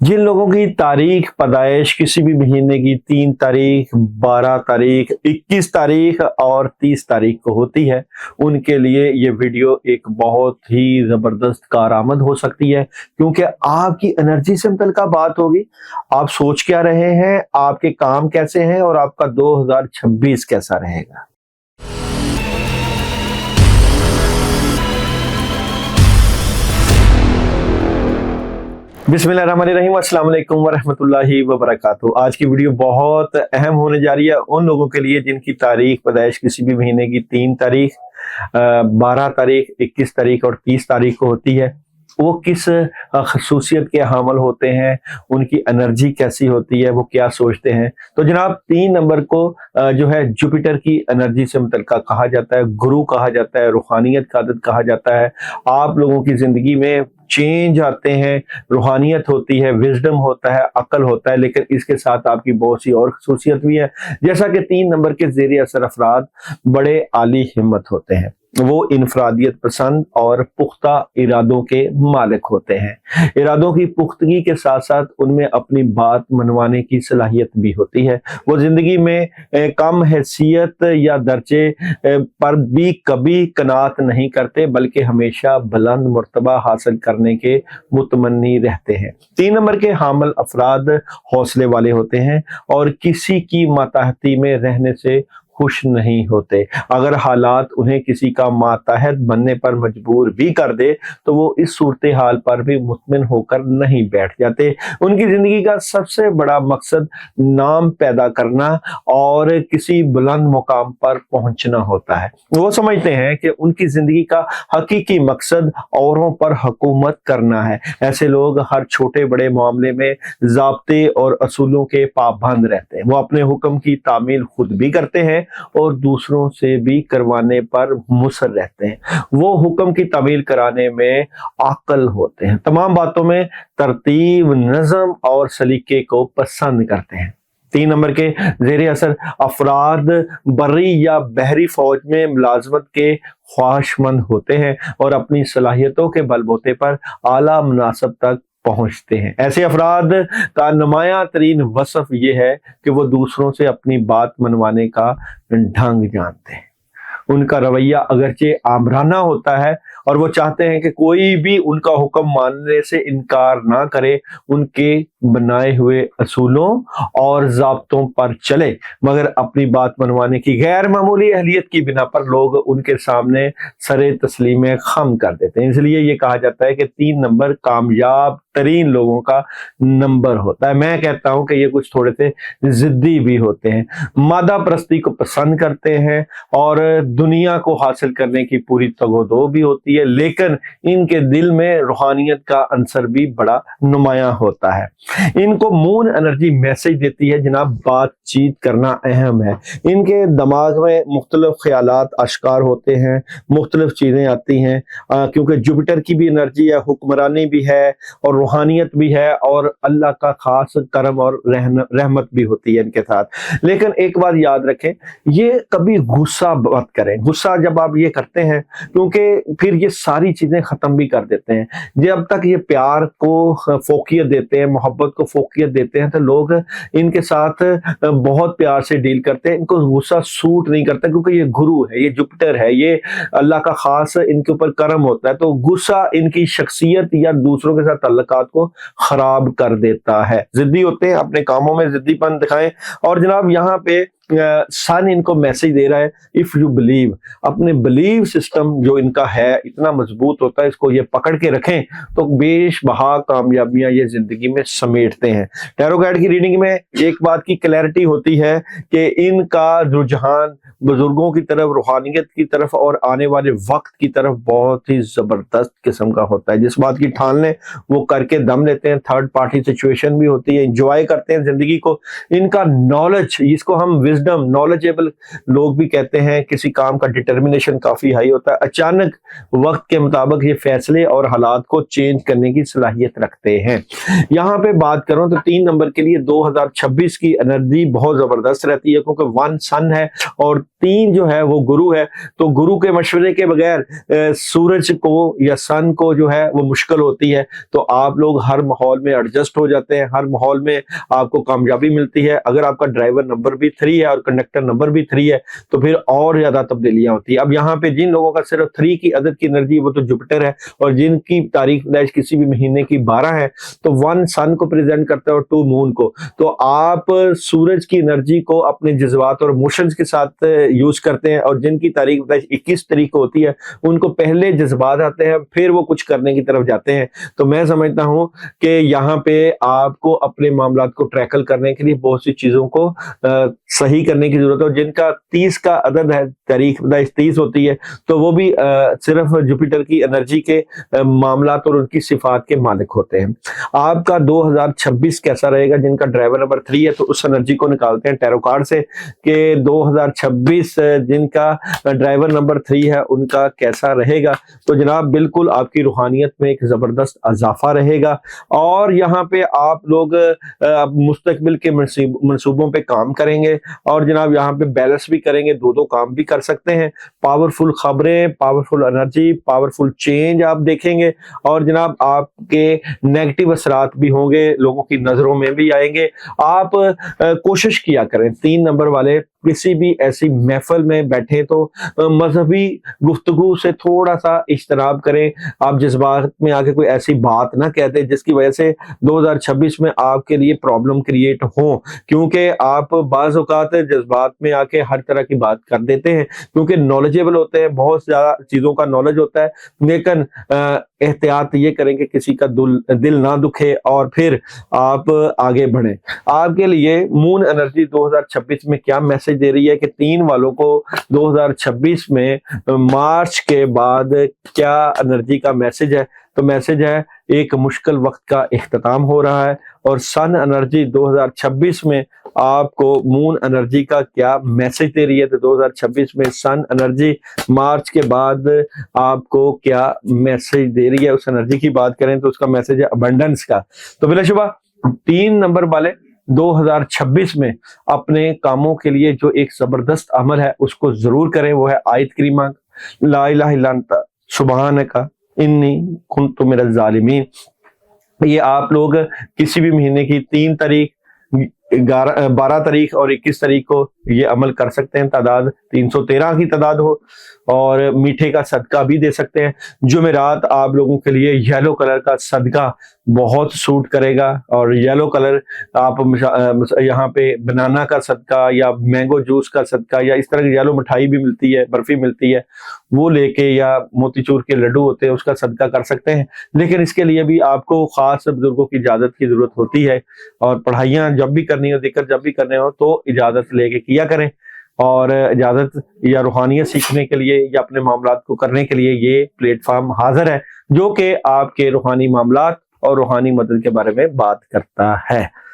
जिन लोगों की तारीख पैदाइश किसी भी महीने की 3 तारीख, 12 तारीख, 21 तारीख और 30 तारीख को होती है, उनके लिए ये वीडियो एक बहुत ही ज़बरदस्त कारआमद हो सकती है, क्योंकि आपकी एनर्जी से मुतल्लिक़ बात होगी। आप सोच क्या रहे हैं, आपके काम कैसे हैं और आपका 2026 कैसा रहेगा। बिस्मिल्लाहिर्रहमानिर्रहीम, अस्सलाम वालेकुम वरहमतुल्लाहि वबरकातुहू। आज की वीडियो बहुत अहम होने जा रही है उन लोगों के लिए जिनकी तारीख पैदाइश किसी भी महीने की 3 तारीख, 12 तारीख, 21 तारीख और 30 तारीख को होती है। वो किस खसूसियत के हामिल होते हैं, उनकी एनर्जी कैसी होती है, वो क्या सोचते हैं। तो जनाब 3 नंबर को जो है जुपिटर की एनर्जी से मुतल्लिक़ कहा जाता है, गुरु कहा जाता है, रूहानियत का आदत कहा जाता है। आप लोगों की ज़िंदगी में चेंज आते हैं, रूहानियत होती है, विजडम होता है, अक्ल होता है, लेकिन इसके साथ आपकी बहुत सी और खसूसियत भी है। जैसा कि 3 नंबर के ज़ेरे असर अफराद बड़े आली हिम्मत होते हैं, वो इनफरादियत पसंद और पुख्ता इरादों के मालिक होते हैं। इरादों की पुख्तगी के साथ साथ उनमें अपनी बात मनवाने की सलाहियत भी होती है। वो जिंदगी में कम हैसियत या दर्जे पर भी कभी कनात नहीं करते, बल्कि हमेशा बुलंद मर्तबा हासिल करने के मुतमन्नी रहते हैं। 3 नंबर के हामिल अफराद हौसले वाले होते हैं और किसी की मातहती में रहने से खुश नहीं होते। अगर हालात उन्हें किसी का मातहत बनने पर मजबूर भी कर दे तो वो इस सूरत हाल पर भी मुतमिन होकर नहीं बैठ जाते। उनकी जिंदगी का सबसे बड़ा मकसद नाम पैदा करना और किसी बुलंद मुकाम पर पहुंचना होता है। वो समझते हैं कि उनकी जिंदगी का हकीकी मकसद औरों पर हुकूमत करना है। ऐसे लोग हर छोटे बड़े मामले में ज़ाब्ते और असूलों के पाबंद रहते हैं। वो अपने हुक्म की तामील खुद भी करते हैं और दूसरों से भी करवाने पर मुसर रहते हैं। वो हुक्म की तामील कराने में आकल होते हैं। तमाम बातों में तरतीब, नज़म और सलीके को पसंद करते हैं। 3 नंबर के ज़ेरे असर अफराद बर्री या बहरी फौज में मुलाजमत के ख्वाहिशमंद होते हैं और अपनी सलाहियतों के बलबूते पर आला मुनासब तक पहुंचते हैं। ऐसे अफराद का नुमाया तरीन वसफ ये है कि वो दूसरों से अपनी बात मनवाने का ढंग जानते हैं। उनका रवैया अगरचे आमराना होता है और वो चाहते हैं कि कोई भी उनका हुक्म मानने से इनकार ना करे, उनके बनाए हुए असूलों और ज़ाब्तों पर चले, मगर अपनी बात मनवाने की गैर मामूली अहलियत की बिना पर लोग उनके सामने सरे तस्लीमें खम कर देते हैं। इसलिए ये कहा जाता है कि 3 नंबर कामयाब तरीन लोगों का नंबर होता है। मैं कहता हूं कि ये कुछ थोड़े से जिद्दी भी होते हैं, मादा परस्ती को पसंद करते हैं और दुनिया को हासिल करने की पूरी तगोदो भी होती है, लेकिन इनके दिल में रूहानियत का अंसर भी बड़ा नुमाया होता है। इनको मून एनर्जी मैसेज देती है जनाब, बातचीत करना अहम है। इनके दिमाग में मुख्तलिफ ख्यालात अश्कार होते हैं, मुख्तलिफ चीज़ें आती हैं, क्योंकि जुपिटर की भी एनर्जी है, हुक्मरानी भी है और रूहानियत भी है और अल्लाह का खास करम और रहमत भी होती है इनके साथ। लेकिन एक बात याद रखें, ये कभी गुस्सा मत करें। गुस्सा जब आप ये करते हैं, क्योंकि फिर ये सारी चीज़ें ख़त्म भी कर देते हैं। जब तक ये प्यार को फोकियत देते हैं, मोहब्बत को फोकियत देते हैं, तो लोग इनके साथ बहुत प्यार से डील करते हैं। इनको गुस्सा सूट नहीं करता, क्योंकि ये गुरु है, ये जुपिटर है, ये अल्लाह का खास इनके ऊपर करम होता है। तो गुस्सा इनकी शख्सियत या दूसरों के साथ ताल्लुकात को खराब कर देता है। जिद्दी होते हैं, अपने कामों में जिद्दीपन दिखाएं। और जनाब यहाँ पे सन इनको मैसेज दे रहा है, इफ यू बिलीव, अपने बिलीव सिस्टम जो इनका है इतना मजबूत होता है, इसको ये पकड़ के रखें तो बेशबहा कामयाबियां ये जिंदगी में समेटते हैं। टैरो कार्ड की रीडिंग में एक बात की क्लैरिटी होती है कि इनका रुझान बुजुर्गों की तरफ, रूहानियत की तरफ और आने वाले वक्त की तरफ बहुत ही जबरदस्त किस्म का होता है। जिस बात की ठान लें वो करके दम लेते हैं। थर्ड पार्टी सिचुएशन भी होती है, एंजॉय करते हैं जिंदगी को। इनका नॉलेज, जिसको हम विजडम, नॉलेजेबल लोग भी कहते हैं, किसी काम का डिटर्मिनेशन काफी हाई होता है, अचानक वक्त के मुताबिक ये फैसले और हालात को चेंज करने की सलाहियत रखते हैं। यहाँ पे बात करूं तो 3 नंबर के लिए 2026 की एनर्जी बहुत जबरदस्त रहती है, क्योंकि 1 सन है और 3 जो है वो गुरु है। तो गुरु के मशवरे के बगैर सूरज को या सन को जो है वो मुश्किल होती है। तो आप लोग हर माहौल में एडजस्ट हो जाते हैं, हर माहौल में आपको कामयाबी मिलती है। अगर आपका ड्राइवर नंबर भी 3 है और कंडक्टर नंबर भी 3 है तो फिर और ज्यादा तब्दीलियां होती है। अब यहाँ पे जिन लोगों का सिर्फ 3 की अदद की एनर्जी वो तो जुपिटर है, और जिनकी तारीख पैदाइश किसी भी महीने की 12 है तो 1 सन को प्रेजेंट करता है और 2 मून को। तो आप सूरज की एनर्जी को अपने जज्बात और इमोशंस के साथ यूज करते हैं, और जिनकी तारीख पैदाइश 21 तारीख को होती है उनको पहले जज्बात आते हैं, फिर वो कुछ करने की तरफ जाते हैं। तो मैं समझता हूं कि यहाँ पे आपको अपने मामलात को ट्रैकल करने के लिए बहुत सी चीजों को सही करने की जरूरत है। और जिनका 30 का अदद है, तारीख पैदाइश 30 होती है, तो वो भी सिर्फ जुपिटर की एनर्जी के मामलात और उनकी सिफात के मालिक होते हैं। आपका 2026 कैसा रहेगा? जिनका ड्राइवर नंबर 3 है तो उस एनर्जी को निकालते हैं टैरो कार्ड से कि 2026 जिनका ड्राइवर नंबर 3 है उनका कैसा रहेगा। तो जनाब बिल्कुल आपकी रूहानियत में एक जबरदस्त इजाफा रहेगा, और यहाँ पे आप लोग मुस्तकबिल के मंसूबों पे काम करेंगे, और जनाब यहाँ पे बैलेंस भी करेंगे, दो काम भी कर सकते हैं। पावरफुल खबरें, पावरफुल एनर्जी, पावरफुल चेंज आप देखेंगे, और जनाब आपके नेगेटिव असरात भी होंगे, लोगों की नजरों में भी आएंगे। आप कोशिश किया करें 3 नंबर वाले किसी भी ऐसी महफिल में बैठे तो मजहबी गुफ्तगू से थोड़ा सा इज्तनाब करें। आप जज्बात में आके कोई ऐसी बात ना कहते जिसकी वजह से 2026 में आपके लिए प्रॉब्लम क्रिएट हो, क्योंकि आप बाज़ औक़ात जज्बात में आके हर तरह की बात कर देते हैं, क्योंकि नॉलेजेबल होते हैं, बहुत ज्यादा चीजों का नॉलेज होता है, लेकिन एहतियात ये करें कि किसी का दिल ना दुखे और फिर आप आगे बढ़ें। आपके लिए मून एनर्जी 2026 में क्या मैसेज दे रही है कि 3 वालों को 2026 में मार्च के बाद क्या एनर्जी का मैसेज है? तो मैसेज है एक मुश्किल वक्त का इख्तिताम हो रहा है। और सन एनर्जी 2026 में आपको मून एनर्जी का क्या मैसेज दे रही है? तो 2026 में सन एनर्जी मार्च के बाद आपको क्या मैसेज दे रही है? उस एनर्जी की बात करें तो उसका मैसेज है अबंडेंस का। तो बिलाशुबा 3 नंबर वाले 2026 में अपने कामों के लिए जो एक जबरदस्त अमल है उसको जरूर करें, वो है आयत करीमा ला इलाहा इल्ला अंता सुब्हानका इन्नी कुन्तु मिनज़ ज़ालिमीन। ये आप लोग किसी भी महीने की 3 तारीख, 12 तारीख और 21 तारीख को ये अमल कर सकते हैं। तादाद 313 की तादाद हो, और मीठे का सदका भी दे सकते हैं। जुमेरात आप लोगों के लिए येलो कलर का सदका बहुत सूट करेगा, और येलो कलर आप यहाँ पे बनाना का सदका या मैंगो जूस का सदका या इस तरह की येलो मिठाई भी मिलती है, बर्फी मिलती है, वो लेके, या मोतीचूर के लड्डू होते हैं उसका सदका कर सकते हैं। लेकिन इसके लिए भी आपको खास बुजुर्गों की इजाजत की जरूरत होती है, और पढ़ाइयाँ जब भी करनी हो, जिक्र जब भी करने हो तो इजाजत लेके किया करें। और इजाजत या रूहानियत सीखने के लिए या अपने मामलात को करने के लिए ये प्लेटफॉर्म हाजिर है, जो कि आपके रूहानी मामलात और रूहानी मदद के बारे में बात करता है।